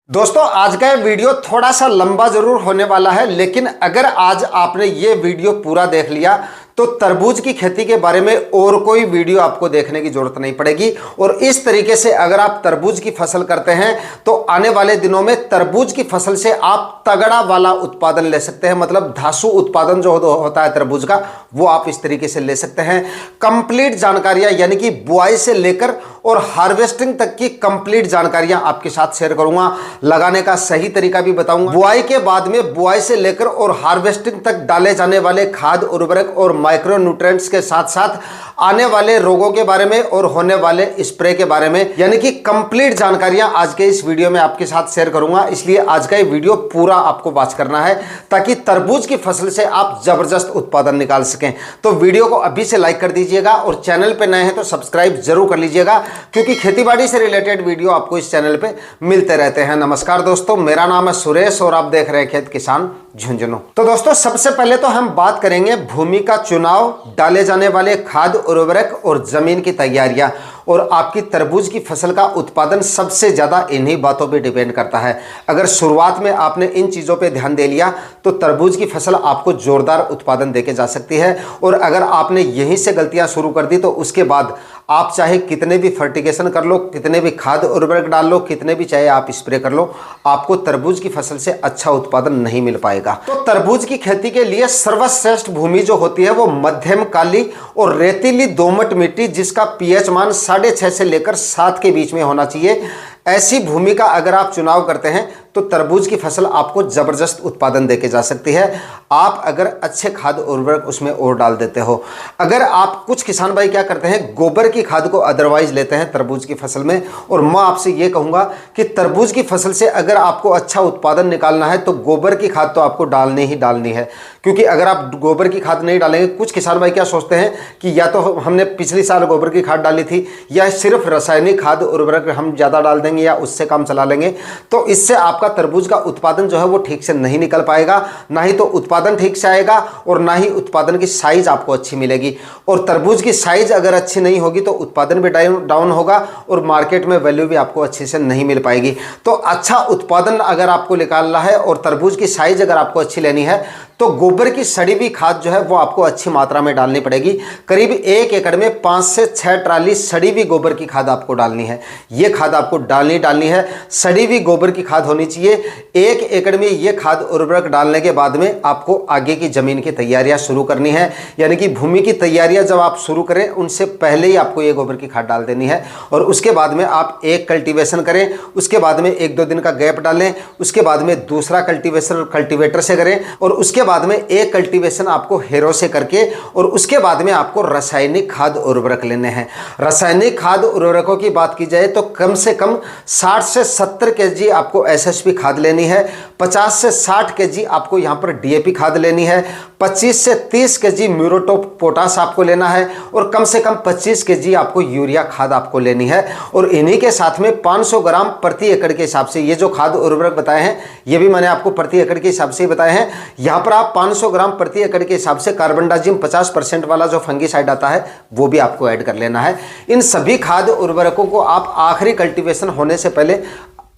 दोस्तों आज का ये वीडियो थोड़ा सा लंबा जरूर होने वाला है, लेकिन अगर आज आपने ये वीडियो पूरा देख लिया तो तरबूज की खेती के बारे में और कोई वीडियो आपको देखने की जरूरत नहीं पड़ेगी। और इस तरीके से अगर आप तरबूज की फसल करते हैं तो आने वाले दिनों में तरबूज की फसल से आप तगड़ा वाला उत्पादन ले सकते हैं। मतलब धासु उत्पादन जो होता है तरबूज का, वो आप इस तरीके से ले सकते हैं। कंप्लीट जानकारियां यानी कि बुआई से लेकर और हार्वेस्टिंग तक की कंप्लीट जानकारियां आपके साथ शेयर करूंगा। लगाने का सही तरीका भी बताऊंगा। बुआई के बाद में बुआई से लेकर और हार्वेस्टिंग तक डाले जाने वाले खाद उर्वरक और माइक्रो न्यूट्रिएंट्स के साथ साथ आने वाले रोगों के बारे में और होने वाले स्प्रे के बारे में, यानी कि कंप्लीट जानकारियां आज के इस वीडियो में आपके साथ शेयर करूंगा। इसलिए आज का ये वीडियो पूरा आपको वॉच करना है ताकि तरबूज की फसल से आप जबरदस्त उत्पादन निकाल सकें। तो वीडियो को अभी से लाइक कर दीजिएगा और चैनल पे नए हैं तो सब्सक्राइब जरूर कर लीजिएगा, क्योंकि खेतीबाड़ी से रिलेटेड वीडियो आपको इस चैनल पे मिलते रहते हैं। नमस्कार दोस्तों, मेरा नाम है सुरेश और आप देख रहे हैं खेत किसान झुंझुनू। तो दोस्तों सबसे पहले तो हम बात करेंगे भूमि का चुनाव, डाले जाने वाले खाद उर्वरक और जमीन की तैयारियां। और आपकी तरबूज की फसल का उत्पादन सबसे ज़्यादा इन्हीं बातों पे डिपेंड करता है। अगर शुरुआत में आपने इन चीज़ों पे ध्यान दे लिया तो तरबूज की फसल आपको जोरदार उत्पादन देके जा सकती है। और अगर आपने यहीं से गलतियां शुरू कर दी तो उसके बाद आप चाहे कितने भी फर्टिगेशन कर लो, कितने भी खाद उर्वरक डाल लो, कितने भी चाहे आप स्प्रे कर लो, आपको तरबूज की फसल से अच्छा उत्पादन नहीं मिल पाएगा। तो तरबूज की खेती के लिए सर्वश्रेष्ठ भूमि जो होती है वो मध्यम काली और रेतीली दोमट मिट्टी, जिसका पीएच मान 6.5 से लेकर 7 के बीच में होना चाहिए। ऐसी भूमि का अगर आप चुनाव करते हैं तो तरबूज की फसल आपको जबरदस्त उत्पादन देके जा सकती है। आप अगर अच्छे खाद उर्वरक उसमें और डाल देते हो। अगर आप कुछ किसान भाई क्या करते हैं, गोबर की खाद को अदरवाइज लेते हैं तरबूज की फसल में। और मैं आपसे ये कहूँगा कि तरबूज की फसल से अगर आपको अच्छा उत्पादन निकालना है तो गोबर की खाद तो आपको डालनी ही डालनी है। क्योंकि अगर आप गोबर की खाद नहीं डालेंगे, कुछ किसान भाई क्या सोचते हैं कि या तो हमने पिछले साल गोबर की खाद डाली थी या सिर्फ रासायनिक खाद उर्वरक हम ज़्यादा डाल देंगे या उससे काम चला लेंगे, तो इससे आपका तरबूज का उत्पादन जो है वो ठीक से नहीं निकल पाएगा। ना ही तो उत्पादन ठीक से आएगा और ना ही उत्पादन की साइज आपको अच्छी मिलेगी। और तरबूज की साइज अगर अच्छी नहीं होगी तो उत्पादन भी डाउन होगा और मार्केट में वैल्यू भी आपको अच्छे से नहीं मिल पाएगी। तो अच्छा उत्पादन अगर आपको निकालना है और तरबूज की साइज अगर आपको अच्छी लेनी है तो गोबर की सड़ी हुई खाद जो है वो आपको अच्छी मात्रा में डालनी पड़ेगी। करीब 1 एकड़ में 5 से 6 ट्राली सड़ी हुई गोबर की खाद आपको डालनी है। ये खाद आपको डालनी है। सड़ी हुई गोबर की खाद होनी चाहिए। 1 एकड़ में ये खाद उर्वरक डालने के बाद में आपको आगे की जमीन की तैयारियां शुरू करनी है। यानी कि भूमि की तैयारियां जब आप शुरू करें उनसे पहले ही आपको ये गोबर की खाद डाल देनी है। और उसके बाद में आप एक कल्टीवेशन करें, उसके बाद में 1-2 दिन का गैप डालें, उसके बाद में दूसरा कल्टीवेशन कल्टीवेटर से करें और उसके बाद में एक कल्टीवेशन आपको हेरो से करके और उसके बाद में आपको रासायनिक खाद उर्वरक लेने हैं। रासायनिक खाद उर्वरकों की बात की जाए तो कम से कम 60 से 70 केजी आपको एसएसपी खाद लेनी है, 50 से 60 केजी आपको यहाँ पर डीएपी खाद लेनी है, 25 से 30 केजी म्यूरेटॉप पोटास आपको लेना है और कम से कम 25 केजी आपको यूरिया खाद आपको लेनी है। और इन्हीं के साथ में 500 ग्राम प्रति एकड़ के हिसाब से, ये जो खाद उर्वरक बताए हैं ये भी मैंने आपको प्रति एकड़ के हिसाब से ही बताए हैं। यहाँ पर आप 500 ग्राम प्रति एकड़ के हिसाब से कार्बनडाजिम 50% वाला जो फंगीसाइड आता है वो भी आपको ऐड कर लेना है। इन सभी खाद उर्वरकों को आप आखिरी कल्टीवेशन होने से पहले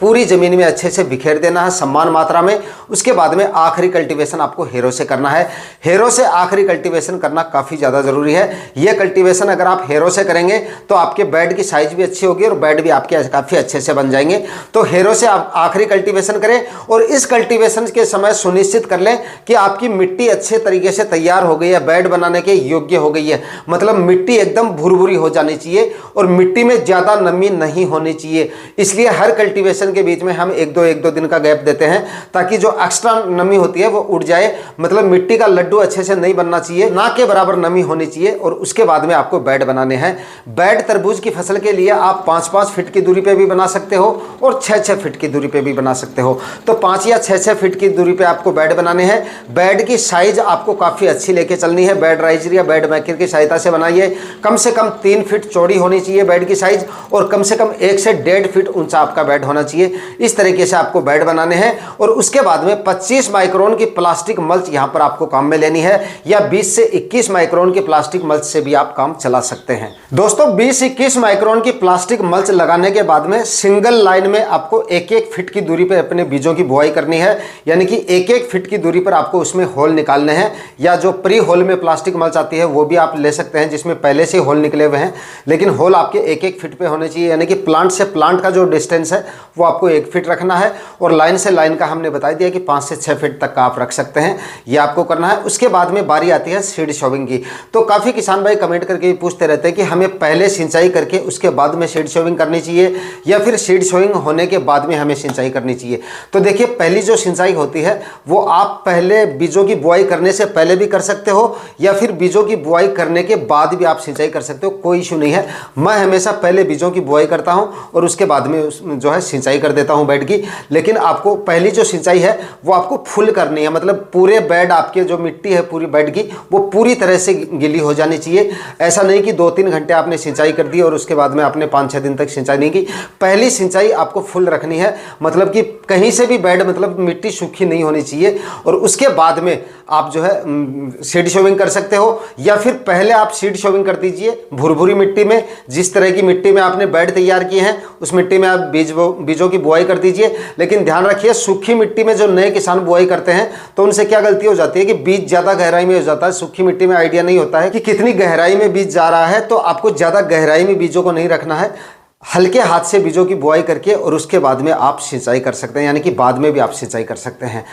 पूरी जमीन में अच्छे से बिखेर देना है समान मात्रा में। उसके बाद में आखिरी कल्टीवेशन आपको हेरो से करना है। हेरो से आखिरी कल्टीवेशन करना काफ़ी ज़्यादा ज़रूरी है। यह कल्टीवेशन अगर आप हेरो से करेंगे तो आपके बेड की साइज भी अच्छी होगी और बेड भी आपके काफ़ी अच्छे से बन जाएंगे। तो हेरो से आप आखिरी कल्टीवेशन करें और इस कल्टीवेशन के समय सुनिश्चित कर लें कि आपकी मिट्टी अच्छे तरीके से तैयार हो गई है, बेड बनाने के योग्य हो गई है। मतलब मिट्टी एकदम भुरभुरी हो जानी चाहिए और मिट्टी में ज़्यादा नमी नहीं होनी चाहिए। इसलिए हर कल्टीवेशन के बीच में हम 1-2 दिन का गैप देते हैं ताकि जो एक्स्ट्रा नमी होती है वो उड़ जाए। मतलब मिट्टी का लड्डू अच्छे से नहीं बनना चाहिए, ना के बराबर नमी होनी चाहिए। और उसके बाद में आपको बेड बनाने हैं। बेड तरबूज की फसल के लिए आप 5-5 फीट की दूरी पे भी बना सकते हो और 6-6 फीट की दूरी पे भी बना सकते हो। तो 5 या 6-6 फीट की दूरी पे आपको बेड बनाने हैं। बेड की साइज आपको काफ़ी अच्छी लेके चलनी है। बेड राइजर या बेड मेकर की सहायता से बनाइए। कम से कम 3 फीट चौड़ी होनी चाहिए बेड की साइज और कम से कम 1 से 1.5 फीट ऊंचा आपका बेड होना चाहिए। चाहिए। इस तरीके से आपको बेड बनाने हैं और उसके बाद में 25 माइक्रोन की प्लास्टिक मल्च यहां पर आपको काम में लेनी है, या 20 से 21 माइक्रोन की प्लास्टिक मल्च से भी आप काम चला सकते हैं। दोस्तों 20-21 माइक्रोन की प्लास्टिक मल्च लगाने के बाद में सिंगल लाइन में आपको 1-1 फीट की दूरी पर अपने बीजों की बुआई करनी है, यानी कि 1-1 फीट की दूरी पर आपको उसमें होल निकालने हैं, या जो प्री होल में प्लास्टिक मल्च आती है वो भी आप ले सकते हैं जिसमें पहले से होल निकले हुए हैं, लेकिन होल आपके 1-1 फीट पे होने चाहिए, यानी कि प्लांट से प्लांट का जो डिस्टेंस है वो आपको 1 फीट रखना है, और लाइन से लाइन का हमने बता दिया कि 5 से 6 फीट तक का आप रख सकते हैं, ये आपको करना है। उसके बाद में बारी आती है सीड शोविंग की। तो काफ़ी किसान भाई कमेंट करके पूछते रहते हैं कि हमें पहले सिंचाई करके उसके बाद में सीड शोविंग करनी चाहिए या फिर सीड शोविंग होने के बाद में हमें सिंचाई करनी चाहिए। तो देखिए, पहली जो सिंचाई होती है वो आप पहले बीजों की बुआई करने से पहले भी कर सकते हो, या फिर बीजों की बुआई करने के बाद भी आप सिंचाई कर सकते हो, कोई इशू नहीं है। मैं हमेशा पहले बीजों की बुआई करता हूं और उसके बाद में जो है सिंचाई कर देता हूं बेड की। लेकिन आपको पहली जो सिंचाई है वो आपको फुल करनी है, मतलब पूरे बेड, आपके जो मिट्टी है पूरी बेड की वो पूरी तरह से गीली हो जानी चाहिए। ऐसा नहीं कि 2-3 घंटे आपने सिंचाई कर दी और उसके बाद में आपने 5-6 दिन तक सिंचाई नहीं की। पहली सिंचाई आपको फुल रखनी है, मतलब कि कहीं से भी बेड, मतलब मिट्टी सूखी नहीं होनी चाहिए। और उसके बाद में आप जो है सीड शोविंग कर सकते हो, या फिर पहले आप सीड शोविंग कर दीजिए भुरभुरी मिट्टी में। जिस तरह की मिट्टी में आपने बेड तैयार किए हैं उस मिट्टी में आप बीजों की बुआई कर दीजिए। लेकिन ध्यान रखिए, सूखी मिट्टी में जो नए किसान बुआई करते हैं तो उनसे क्या गलती हो जाती है कि बीज ज़्यादा गहराई में हो जाता है। सूखी मिट्टी में आइडिया नहीं होता है कि कितनी गहराई में बीज जा रहा है, तो आपको ज़्यादा गहराई में बीजों को नहीं रखना है। हल्के हाथ से बीजों की बुआई करके और उसके बाद में आप सिंचाई कर सकते हैं, यानी कि बाद में भी आप सिंचाई कर सकते हैं।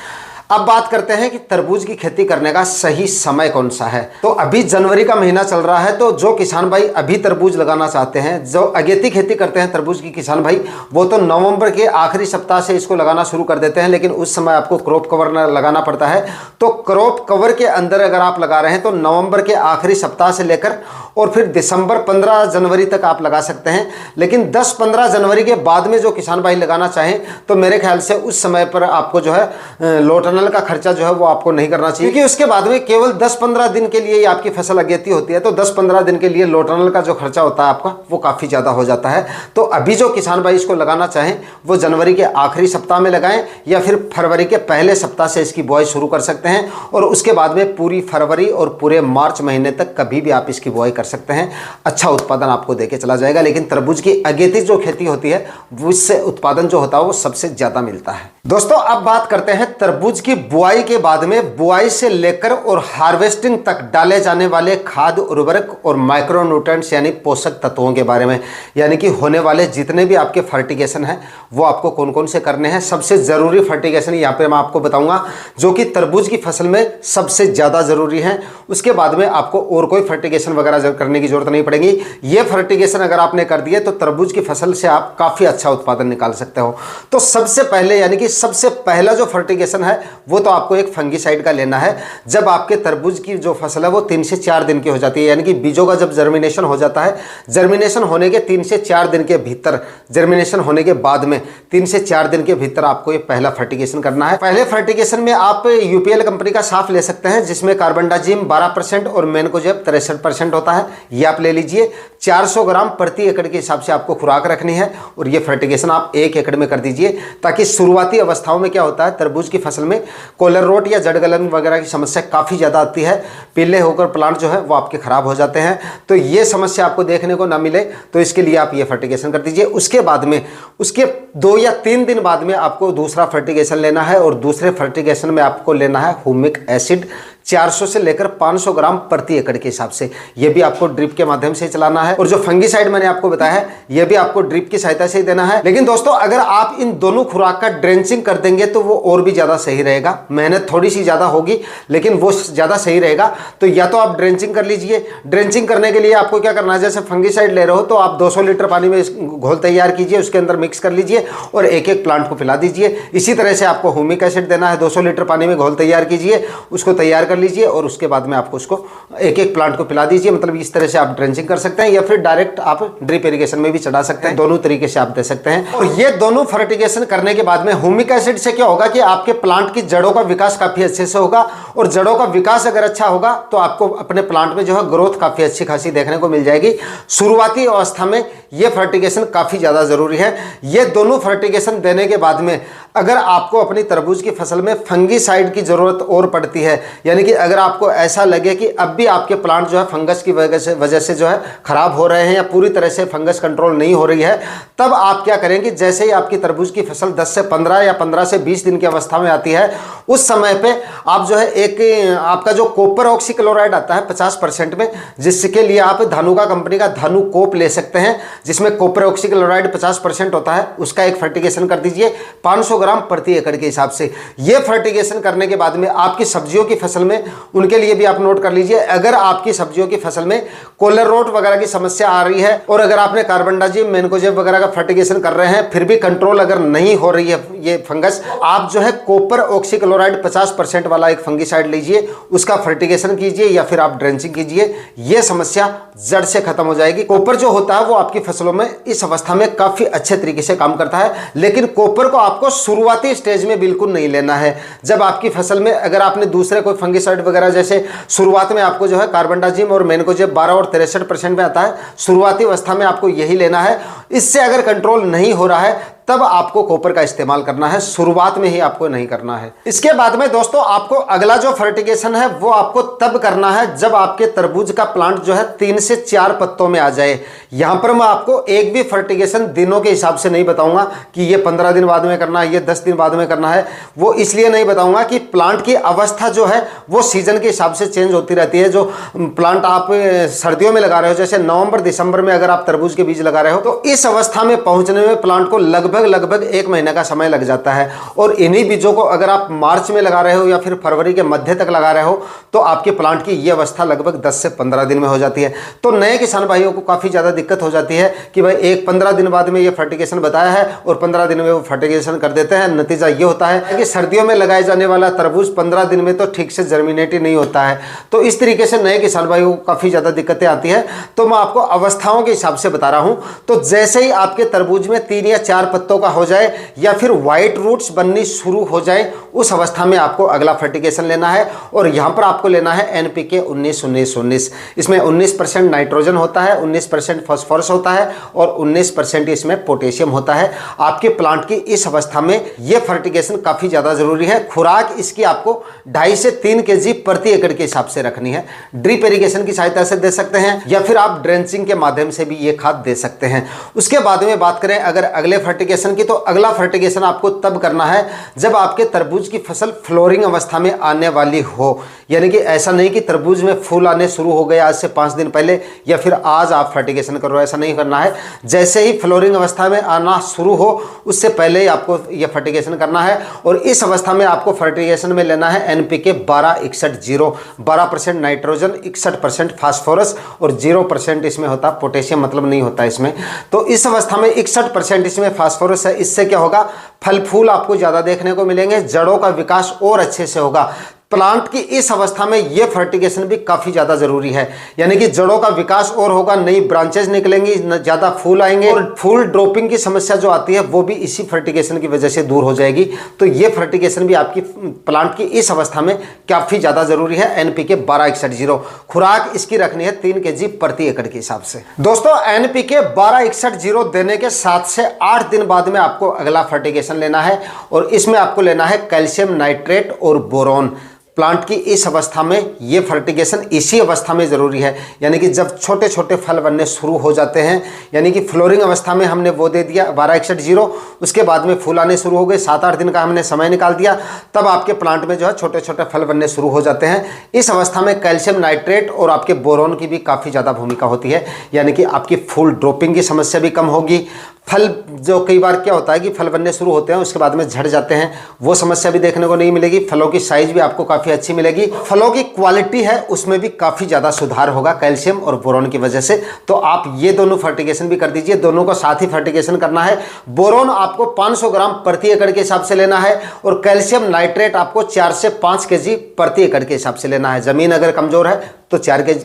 अब बात करते हैं कि तरबूज की खेती करने का सही समय कौन सा है। तो अभी जनवरी का महीना चल रहा है, तो जो किसान भाई अभी तरबूज लगाना चाहते हैं, जो अगेती खेती करते हैं तरबूज की किसान भाई, वो तो नवंबर के आखिरी सप्ताह से इसको लगाना शुरू कर देते हैं। लेकिन उस समय आपको क्रॉप कवर लगाना पड़ता है। तो क्रॉप कवर के अंदर अगर आप लगा रहे हैं तो नवंबर के आखिरी सप्ताह से लेकर और फिर दिसंबर 15 जनवरी तक आप लगा सकते हैं। लेकिन 10-15 जनवरी के बाद में जो किसान भाई लगाना चाहें तो मेरे ख्याल से उस समय पर आपको जो है लो टनल का खर्चा जो है वो आपको नहीं करना चाहिए, क्योंकि उसके बाद में केवल 10-15 दिन के लिए ही आपकी फसल अगेती होती है। तो 10-15 दिन के लिए लो टनल का जो खर्चा होता है आपका वो काफ़ी ज़्यादा हो जाता है। तो अभी जो किसान भाई इसको लगाना चाहें वो जनवरी के आखिरी सप्ताह में लगाएं, या फिर फरवरी के पहले सप्ताह से इसकी बुआई शुरू कर सकते हैं, और उसके बाद में पूरी फरवरी और पूरे मार्च महीने तक कभी भी आप इसकी बुआई कर सकते हैं। अच्छा उत्पादन आपको देके चला जाएगा। लेकिन तरबूज की अगेती जो खेती होती है उससे उत्पादन जो होता है वो सबसे ज़्यादा मिलता है। दोस्तों अब बात करते हैं तरबूज की बुआई के बाद में, बुआई से लेकर और हार्वेस्टिंग तक डाले जाने वाले खाद, उर्वरक और माइक्रोन्यूट्रिएंट्स यानी पोषक तत्वों के बारे में, यानी कि होने वाले जितने भी आपके फर्टिगेशन हैं वो आपको कौन कौन से करने हैं। सबसे ज़रूरी फर्टिगेशन यहाँ पे मैं आपको बताऊंगा जो कि तरबूज की फसल में सबसे ज़्यादा ज़रूरी है। उसके बाद में आपको और कोई फर्टिगेशन वगैरह करने की जरूरत नहीं पड़ेगी। ये फर्टिगेशन अगर आपने कर दिए तो तरबूज की फसल से आप काफ़ी अच्छा उत्पादन निकाल सकते हो। तो सबसे पहले, यानी कि सबसे पहला जो फर्टिगेशन है वो तो आपको एक फंगीसाइड का लेना है। जब आपके तरबूज की जो फसल है वो 3 से 4 दिन की हो जाती है, यानी कि बीजों का जब जर्मिनेशन हो जाता है, जर्मिनेशन होने के 3 से 4 दिन के भीतर, जर्मिनेशन होने के बाद में 3 से 4 दिन के भीतर आपको ये पहला फर्टिगेशन करना है। पहले फर्टिगेशन में आप यूपीएल कंपनी का साफ ले सकते हैं जिसमें कार्बनडाजिम 12% और मैनकोजेब 63% होता है, ये आप ले लीजिए। 400 ग्राम प्रति एकड़ के हिसाब से आपको खुराक रखनी है और ये फर्टिगेशन आप 1 एकड़ में कर दीजिए, ताकि शुरुआती अवस्थाओं में क्या होता है तरबूज की फसल में कॉलर रोट या जड़ गलन वगैरह की समस्या काफ़ी ज़्यादा आती है, पीले होकर प्लांट जो है वो आपके ख़राब हो जाते हैं। तो ये समस्या आपको देखने को ना मिले तो इसके लिए आप ये फर्टिगेशन कर दीजिए। उसके बाद में उसके 2 या 3 दिन बाद में आपको दूसरा फर्टिगेशन लेना है और दूसरे फर्टिगेशन में आपको लेना है ह्यूमिक एसिड 400 से लेकर 500 ग्राम प्रति एकड़ के हिसाब से। ये भी आपको ड्रिप के माध्यम से चलाना है, और जो फंगीसाइड मैंने आपको बताया है ये भी आपको ड्रिप की सहायता से ही देना है। लेकिन दोस्तों अगर आप इन दोनों खुराक का ड्रेंचिंग कर देंगे तो वो और भी ज़्यादा सही रहेगा। मेहनत थोड़ी सी ज़्यादा होगी लेकिन वो ज़्यादा सही रहेगा। तो या तो आप ड्रेंचिंग कर लीजिए। ड्रेंचिंग करने के लिए आपको क्या करना है, जैसे फंगीसाइड ले रहे हो तो आप 200 लीटर पानी में घोल तैयार कीजिए, उसके अंदर मिक्स कर लीजिए और एक एक प्लांट को पिला दीजिए। इसी तरह से आपको ह्यूमिक एसिड देना है, 200 लीटर पानी में घोल तैयार कीजिए, उसको तैयार कर लीजिए और उसके बाद में आपको उसको एक एक प्लांट को पिला दीजिए। मतलब इस तरह से आप ड्रेंचिंग कर सकते हैं या फिर डायरेक्ट आप ड्रिप इरिगेशन में भी चढ़ा सकते हैं, दोनों तरीके से आप दे सकते हैं। और ये दोनों फर्टिगेशन करने के बाद में ह्यूमिक एसिड से क्या होगा कि आपके प्लांट की जड़ों का विकास काफी अच्छे से होगा, और जड़ों का विकास अगर अच्छा होगा तो आपको अपने प्लांट में जो है ग्रोथ काफी अच्छी खासी देखने को मिल जाएगी। शुरुआती अवस्था में ये फर्टिगेशन काफी ज्यादा जरूरी है। ये दोनों फर्टिगेशन देने के बाद में अगर आपको अपनी तरबूज की फसल में फंगीसाइड की जरूरत और पड़ती है, यानी कि अगर आपको ऐसा लगे कि अब भी आपके प्लांट जो है फंगस की वजह से जो है खराब हो रहे हैं या पूरी तरह से फंगस कंट्रोल नहीं हो रही है, तब आप क्या करेंगे, जैसे ही आपकी तरबूज की फसल 10 से 15 या 15 से 20 दिन की अवस्था में आती है, उस समय पे आप जो है एक आपका जो कॉपर ऑक्सीक्लोराइड आता है 50% में, जिसके लिए आप धानुका कंपनी का धानु कोप ले सकते हैं, जिसमें कॉपर ऑक्सीक्लोराइड 50% होता है, उसका एक फर्टिगेशन कर दीजिए 500 ग्राम प्रति एकड़ के हिसाब से। ये फर्टिगेशन करने के बाद में आपकी सब्जियों की फसल में, उनके लिए भी आप नोट कर लीजिए, अगर आपकी सब्जियों की फसल में कॉलर रोट वगैरह की समस्या आ रही है और अगर आपने कार्बनडाजिम, मैनकोजेब वगैरह का फर्टिगेशन कर रहे हैं, फिर भी कंट्रोल अगर नहीं हो रही है ये फंगस, आप जो है कॉपर ऑक्सीक्लोराइड 50% वाला एक फंगीसाइड लीजिए, उसका फर्टिगेशन कीजिए या फिर आप ड्रेंचिंग कीजिए। यह समस्या जड़ से खत्म हो जाएगी। कॉपर जो होता है वो आपकी फसलों में इस अवस्था में काफी अच्छे तरीके से काम करता है, लेकिन कॉपर को आपको शुरुआती स्टेज में बिल्कुल नहीं लेना है। जब आपकी फसल में अगर आपने दूसरे कोई फंगीसाइड वगैरह, जैसे शुरुआत में आपको जो है कार्बनडाजिम और मैनकोजेब 12 और 63% में आता है, शुरुआती अवस्था में आपको यही लेना है। इससे अगर कंट्रोल नहीं हो रहा है तब आपको कॉपर का इस्तेमाल करना है, शुरुआत में ही आपको नहीं करना है। इसके बाद में दोस्तों आपको अगला जो फर्टिगेशन है वो आपको तब करना है जब आपके तरबूज का प्लांट जो है 3 से 4 पत्तों में आ जाए। यहां पर मैं आपको एक भी फर्टिगेशन दिनों के हिसाब से नहीं बताऊंगा कि ये 15 दिन बाद में करना है, ये 10 दिन बाद में करना है। वो इसलिए नहीं बताऊंगा कि प्लांट की अवस्था जो है वो सीजन के हिसाब से चेंज होती रहती है। जो प्लांट आप सर्दियों में लगा रहे हो, जैसे नवंबर दिसंबर में अगर आप तरबूज के बीज लगा रहे हो, तो इस अवस्था में पहुंचने में प्लांट को लगभग 1 महीने का समय लग जाता है। और इन्हीं बीजों को अगर आप मार्च में लगा रहे हो या फिर फरवरी के मध्य तक लगा रहे हो, तो आपके प्लांट की ये अवस्था लगभग 10 से 15 दिन में हो जाती है। तो नए किसान भाइयों को काफी ज्यादा दिक्कत हो जाती है कि भाई 15 दिन बाद में ये फर्टिगेशन बताया है और 15 दिन में वो फर्टिगेशन कर देते हैं। नतीजा ये होता है कि सर्दियों में लगाए जाने वाला तरबूज 15 दिन में तो ठीक से जर्मिनेट ही नहीं होता है। तो इस तरीके से नए किसान भाइयों को काफी ज्यादा दिक्कतें आती है। तो मैं आपको अवस्थाओं के हिसाब से बता रहा हूं। तो जैसे ही आपके तरबूज में 3 या 4 पत्तों का हो जाए या फिर व्हाइट रूट्स बननी शुरू हो जाए, उस अवस्था में आपको अगला फर्टिगेशन लेना है। और यहां पर आपको लेना है NPK 19-19-19। इसमें 19% नाइट्रोजन होता है, 19% फास्फोरस होता है और 19% इसमें पोटेशियम होता है। आपके प्लांट की इस अवस्था में यह फर्टिगेशन काफी ज्यादा जरूरी है। खुराक इसकी आपको 2.5 से 3 kg प्रति एकड़ के हिसाब से रखनी है। ड्रिप इरिगेशन की सहायता से दे सकते हैं या फिर आप ड्रेंचिंग के माध्यम से भी ये खाद दे सकते हैं। उसके बाद में बात करें अगर अगले फर्टिगेशन की, तो अगला फर्टिगेशन आपको तब करना है जब आपके तरबूज की फसल फ्लोरिंग अवस्था में आने वाली हो। यानी कि ऐसा नहीं कि तरबूज में फूल आने शुरू हो गए आज से 5 दिन पहले या फिर आज आप फर्टिगेशन करो, ऐसा नहीं करना है। जैसे ही फ्लोरिंग अवस्था में आना शुरू हो उससे पहले ही आपको यह फर्टिगेशन करना है। और इस अवस्था में आपको फर्टिगेशन में लेना है NPK 12-61-0, 12% नाइट्रोजन, 61% फास्फोरस और 0% इसमें होता पोटेशियम, मतलब नहीं होता इसमें। तो इस अवस्था में 61% इसमें फास्फोरस है। इससे क्या होगा, फल फूल आपको ज्यादा देखने को मिलेंगे, जड़ों का विकास और अच्छे से होगा। प्लांट की इस अवस्था में यह फर्टिगेशन भी काफी ज्यादा जरूरी है, यानी कि जड़ों का विकास और होगा, नई ब्रांचेज निकलेंगी, ज्यादा फूल आएंगे और फूल ड्रॉपिंग की समस्या जो आती है वो भी इसी फर्टिगेशन की वजह से दूर हो जाएगी। तो यह फर्टिगेशन भी आपकी प्लांट की इस अवस्था में काफी ज्यादा जरूरी है। NPK 12-61-0 खुराक इसकी रखनी है 3 kg प्रति एकड़ के हिसाब से। दोस्तों NPK 12-61-0 देने के 7 से 8 दिन बाद में आपको अगला फर्टिगेशन लेना है और इसमें आपको लेना है कैल्शियम नाइट्रेट और बोरॉन। प्लांट की इस अवस्था में ये फर्टिगेशन इसी अवस्था में ज़रूरी है, यानी कि जब छोटे छोटे फल बनने शुरू हो जाते हैं, यानी कि फ्लोरिंग अवस्था में हमने वो दे दिया 12-61-0, उसके बाद में फूल आने शुरू हो गए, 7-8 दिन का हमने समय निकाल दिया, तब आपके प्लांट में जो है छोटे छोटे फल बनने शुरू हो जाते हैं। इस अवस्था में कैल्शियम नाइट्रेट और आपके बोरॉन की भी काफ़ी ज़्यादा भूमिका होती है, यानी कि आपकी फूल ड्रॉपिंग की समस्या भी कम होगी, फल जो कई बार क्या होता है कि फल बनने शुरू होते हैं उसके बाद में झड़ जाते हैं, वो समस्या भी देखने को नहीं मिलेगी। फलों की साइज भी आपको काफ़ी अच्छी मिलेगी। फलों की क्वालिटी है उसमें भी काफ़ी ज़्यादा सुधार होगा कैल्शियम और बोरोन की वजह से। तो आप ये दोनों फर्टिगेशन भी कर दीजिए, दोनों को साथ ही फर्टिगेशन करना है। बोरोन आपको 500 ग्राम प्रति एकड़ के हिसाब से लेना है और कैल्शियम नाइट्रेट आपको 4 से 5 केजी प्रति एकड़ के हिसाब से लेना है। ज़मीन अगर कमज़ोर है तो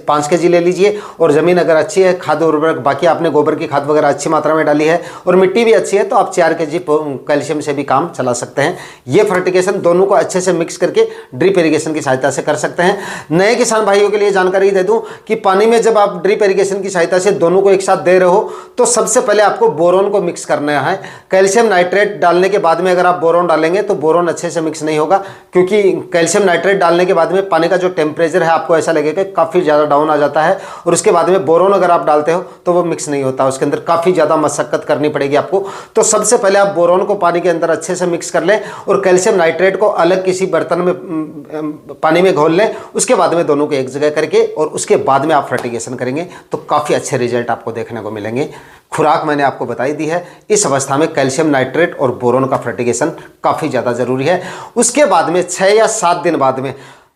5 केजी ले लीजिए, और ज़मीन अगर अच्छी है, खाद उर्वरक बाकी आपने गोबर की खाद वगैरह अच्छी मात्रा में डाली है और मिट्टी भी अच्छी है, तो आप 4 केजी कैल्शियम से भी काम चला सकते हैं। ये फर्टिगेशन दोनों को अच्छे से मिक्स करके ड्रिप इरिगेशन की सहायता से कर सकते हैं। नए किसान भाइयों के लिए जानकारी दे दूं कि पानी में जब आप ड्रिप इरिगेशन की सहायता से दोनों को एक साथ दे रहे हो तो सबसे पहले आपको बोरोन को मिक्स करना है। कैल्शियम नाइट्रेट डालने के बाद में अगर आप बोरोन डालेंगे तो बोरोन अच्छे से मिक्स नहीं होगा, क्योंकि कैल्शियम नाइट्रेट डालने के बाद में पानी का जो टेम्परेचर है आपको ऐसा लगेगा काफ़ी ज़्यादा डाउन आ जाता है, और उसके बाद में बोरोन अगर आप डालते हो तो वो मिक्स नहीं होता, उसके अंदर काफ़ी ज़्यादा मशक्कत करनी पड़ेगी आपको। तो सबसे पहले आप बोरोन को पानी के अंदर अच्छे से मिक्स कर लें और कैल्शियम नाइट्रेट को अलग किसी बर्तन में पानी में घोल लें। उसके बाद में दोनों को एक जगह करके और उसके बाद में आप फर्टिगेशन करेंगे तो काफ़ी अच्छे रिजल्ट आपको देखने को मिलेंगे। खुराक मैंने आपको बताई दी है। इस अवस्था में कैल्शियम नाइट्रेट और बोरोन का फर्टिगेशन काफ़ी ज़्यादा ज़रूरी है। उसके बाद में 6 या 7 दिन बाद में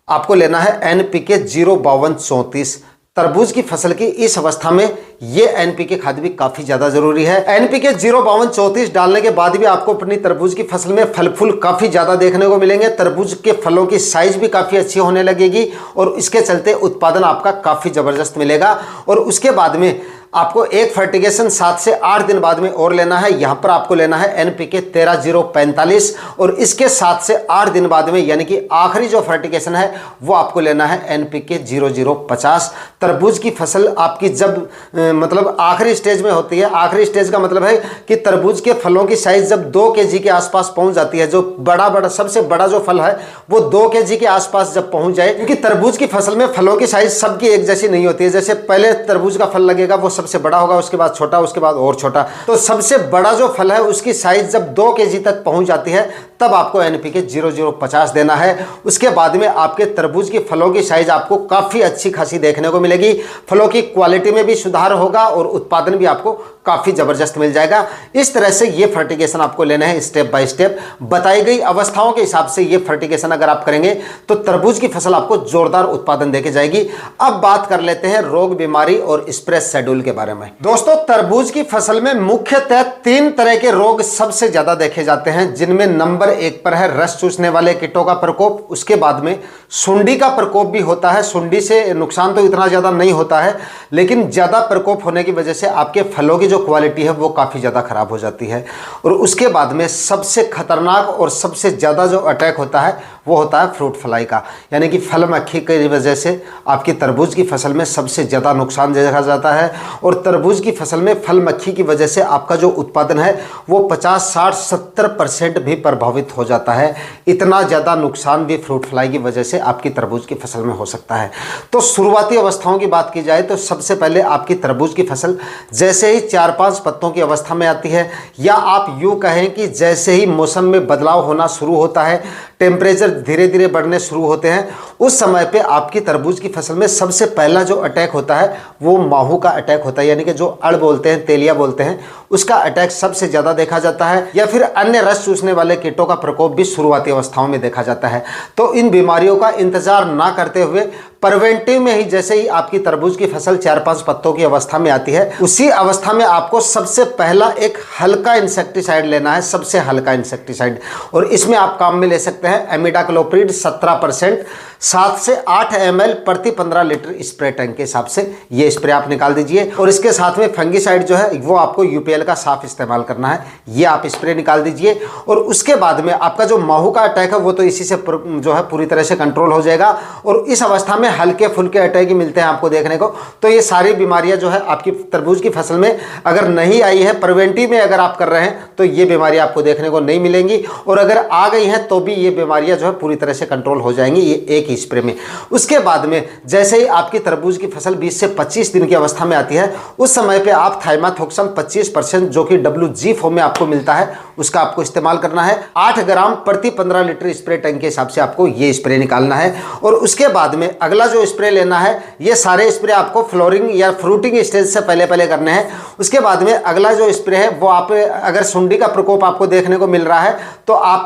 आपको लेना है NPK 05234। तरबूज की फसल की इस अवस्था में ये NPK खाद भी काफ़ी ज़्यादा ज़रूरी है। NPK 05234 डालने के बाद भी आपको अपनी तरबूज की फसल में फल फूल काफ़ी ज़्यादा देखने को मिलेंगे। तरबूज के फलों की साइज भी काफ़ी अच्छी होने लगेगी और इसके चलते उत्पादन आपका काफ़ी ज़बरदस्त मिलेगा। और उसके बाद में आपको एक फर्टिगेशन 7 से 8 दिन बाद में और लेना है। यहाँ पर आपको लेना है NPK 13045 और इसके 7 से 8 दिन बाद में यानी कि आखिरी जो फर्टिगेशन है वो आपको लेना है NPK 0050। तरबूज की फसल आपकी जब मतलब आखिरी स्टेज में होती है, आखिरी स्टेज का मतलब है कि तरबूज के फलों की साइज जब 2 kg के आसपास पहुंच जाती है, जो बड़ा सबसे बड़ा जो फल है वो 2 kg के आसपास जब पहुंच जाए, क्योंकि तरबूज की फसल में फलों की साइज सबकी एक जैसी नहीं होती है। जैसे पहले तरबूज का फल लगेगा वो सबसे बड़ा होगा, उसके बाद छोटा, उसके बाद और छोटा। तो सबसे बड़ा जो फल है उसकी साइज जब 2 kg तक पहुंच जाती है तब आपको NPK 0050 देना है। उसके बाद में आपके तरबूज की फलों की साइज आपको काफ़ी अच्छी खासी देखने को मिलेगी। फलों की क्वालिटी में भी सुधार होगा और उत्पादन भी आपको काफ़ी ज़बरदस्त मिल जाएगा। इस तरह से ये फर्टिगेशन आपको लेना है स्टेप बाय स्टेप। बताई गई अवस्थाओं के हिसाब से ये फर्टिगेशन अगर आप करेंगे तो तरबूज की फसल आपको जोरदार उत्पादन देके जाएगी। अब बात कर लेते हैं रोग बीमारी और स्प्रे शेड्यूल के बारे में। दोस्तों, तरबूज की फसल में मुख्यतः 3 तरह के रोग सबसे ज़्यादा देखे जाते हैं, जिनमें नंबर 1 पर है रस चूसने वाले कीटों का प्रकोप। उसके बाद में सुंडी का प्रकोप भी होता है। सुंडी से नुकसान तो इतना ज़्यादा नहीं होता है, लेकिन ज़्यादा प्रकोप होने की वजह से आपके फलों की जो क्वालिटी है वो काफ़ी ज़्यादा खराब हो जाती है। और उसके बाद में सबसे खतरनाक और सबसे ज़्यादा जो अटैक होता है वो होता है फ्रूट फ्लाई का, यानी कि फल मक्खी की वजह से आपकी तरबूज की फसल में सबसे ज़्यादा नुकसान देखा जाता है। और तरबूज की फसल में फल मक्खी की वजह से आपका जो उत्पादन है वो 50, 60, 70% भी प्रभावित हो जाता है। इतना ज़्यादा नुकसान भी फ्रूट फ्लाई की वजह से आपकी तरबूज की फसल में हो सकता है। तो शुरुआती अवस्थाओं की बात की जाए तो सबसे पहले आपकी तरबूज की फसल जैसे ही 4-5 पत्तों की अवस्था में आती है, या आप यूँ कहें कि जैसे ही मौसम में बदलाव होना शुरू होता है, टेम्परेचर धीरे धीरे बढ़ने शुरू होते हैं, उस समय पे आपकी तरबूज की फसल में सबसे पहला जो अटैक होता है वो माहू का अटैक होता है, यानी कि जो अड़ बोलते हैं, तेलिया बोलते हैं, उसका अटैक सबसे ज़्यादा देखा जाता है। या फिर अन्य रस चूसने वाले कीटों का प्रकोप भी शुरुआती अवस्थाओं में देखा जाता है। तो इन बीमारियों का इंतजार ना करते हुए प्रिवेंटिव में ही जैसे ही आपकी तरबूज की फसल 4-5 पत्तों की अवस्था में आती है, उसी अवस्था में आपको सबसे पहला एक हल्का इंसेक्टिसाइड लेना है, सबसे हल्का इंसेक्टिसाइड। और इसमें आप काम में ले सकते हैं एमिडाक्लोप्रिड 17%, 7 से 8 ml प्रति 15 लीटर स्प्रे टैंक के हिसाब से ये स्प्रे आप निकाल दीजिए। और इसके साथ में फंगीसाइड जो है वो आपको UPL का साफ इस्तेमाल करना है, ये आप स्प्रे निकाल दीजिए। और उसके बाद में आपका जो माहू का अटैक है वो तो इसी से जो है पूरी तरह से कंट्रोल हो जाएगा। और इस अवस्था में हल्के फुल्के अटैक ही मिलते हैं आपको देखने को। तो ये सारी बीमारियां जो है आपकी तरबूज की फसल में अगर नहीं आई है, प्रिवेंटिव में अगर आप कर रहे हैं तो ये बीमारियां आपको देखने को नहीं मिलेंगी। और अगर आ गई हैं तो भी ये बीमारियां जो है पूरी तरह से कंट्रोल हो जाएंगी ये एक ही स्प्रे में। उसके बाद में जैसे ही आपकी तरबूज की फसल 20 से 25 दिन की अवस्था में आती है, उस समय पे आप थाइमाथोक्सम 25% जो कि WG फॉर्म में आपको मिलता है उसका आपको इस्तेमाल करना है। 8 ग्राम प्रति 15 लीटर स्प्रे टैंक के हिसाब से आपको ये स्प्रे निकालना है। और उसके बाद में अगला जो स्प्रे लेना है, ये सारे स्प्रे आपको फ्लोरिंग या फ्रूटिंग स्टेज से पहले करने हैं। उसके बाद में अगला जो स्प्रे है वो आप अगर सुंडी का प्रकोप आपको देखने को मिल रहा है तो आप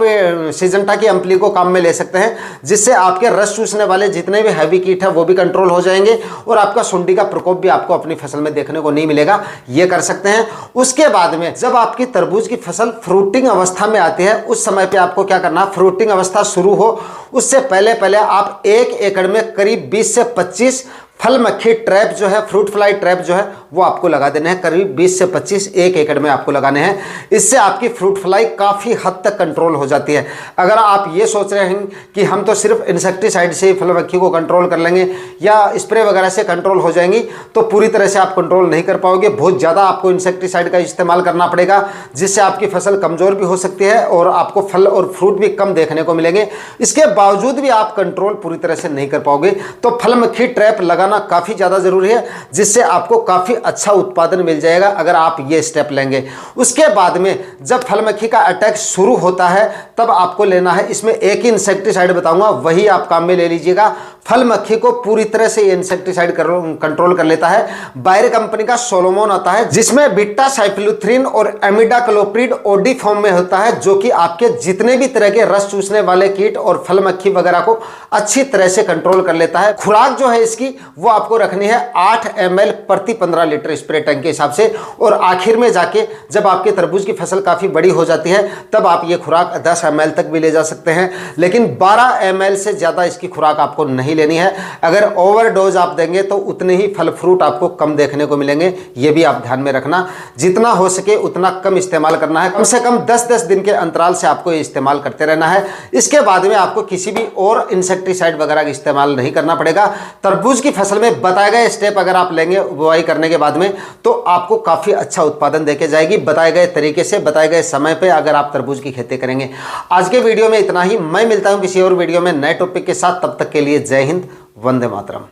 सिजेंटा की एम्पली को काम में ले सकते हैं, जिससे आपके रस चूसने वाले जितने भी हैवी कीट है वो भी कंट्रोल हो जाएंगे और आपका सुंडी का प्रकोप भी आपको अपनी फसल में देखने को नहीं मिलेगा। ये कर सकते हैं। उसके बाद में जब आपकी तरबूज की फसल फ्रूटिंग अवस्था में आती है, उस समय पे आपको क्या करना, फ्रूटिंग अवस्था शुरू हो उससे पहले आप 1 एकड़ में करीब 20 से 25 फल मक्खी ट्रैप जो है, फ्रूट फ्लाई ट्रैप जो है वो आपको लगा देने हैं। करीब 20 से 25 1 एकड़ में आपको लगाने हैं। इससे आपकी फ्रूट फ्लाई काफ़ी हद तक कंट्रोल हो जाती है। अगर आप ये सोच रहे हैं कि हम तो सिर्फ इंसेक्टिसाइड से ही फल मक्खी को कंट्रोल कर लेंगे या स्प्रे वगैरह से कंट्रोल हो जाएंगी, तो पूरी तरह से आप कंट्रोल नहीं कर पाओगे। बहुत ज़्यादा आपको इंसेक्टिसाइड का इस्तेमाल करना पड़ेगा, जिससे आपकी फसल कमज़ोर भी हो सकती है और आपको फल और फ्रूट भी कम देखने को मिलेंगे। इसके बावजूद भी आप कंट्रोल पूरी तरह से नहीं कर पाओगे। तो फल मक्खी ट्रैप लगाना काफी ज्यादा जरूरी है, जिससे आपको काफी अच्छा उत्पादन मिल जाएगा अगर आप ये स्टेप लेंगे। उसके बाद में जब फल मक्खी का अटैक शुरू होता है तब आपको लेना है, इसमें एक ही इंसेक्टिसाइड बताऊंगा वही आप काम में ले लीजिएगा। फल मक्खी को पूरी तरह से इंसेक्टिसाइड कंट्रोल कर लेता है। बायर कंपनी का सोलोमोन आता है, जिसमें बीटा साइक्लोथ्रिन और एमिडाक्लोप्रिड ओडी फॉर्म में होता है, जो कि आपके जितने भी तरह के रस चूसने वाले कीट और फल मक्खी वगैरह को अच्छी तरह से कंट्रोल कर लेता है। खुराक जो है इसकी वो आपको रखनी है 8 ml प्रति 15 लीटर स्प्रे टैंक के हिसाब से। और आखिर में जाके जब आपके तरबूज की फसल काफी बड़ी हो जाती है तब आप ये खुराक 10 ml तक भी ले जा सकते हैं, लेकिन 12 ml से ज्यादा इसकी खुराक आपको नहीं लेनी है। अगर ओवरडोज आप देंगे तो उतने ही फल फ्रूट आपको कम देखने को मिलेंगे। ये भी आप ध्यान में रखना। जितना हो सके उतना कम इस्तेमाल करना है। कम से कम 10-10 दिन के अंतराल से आपको ये इस्तेमाल करते रहना है। इसके बाद में आपको किसी भी और इंसेक्टिसाइड वगैरह का इस्तेमाल नहीं करना पड़ेगा। तरबूज की फसल में बताए गए स्टेप अगर आप लेंगे बुआई करने के बाद में, तो आपको काफी अच्छा उत्पादन देके जाएगी। बताए गए तरीके से, बताए गए समय पे अगर आप तरबूज की खेती करेंगे। आज के वीडियो में इतना ही। मैं मिलता हूं किसी और वीडियो में नए टॉपिक के साथ। तब तक के लिए जय हिंद, वंदे मातरम।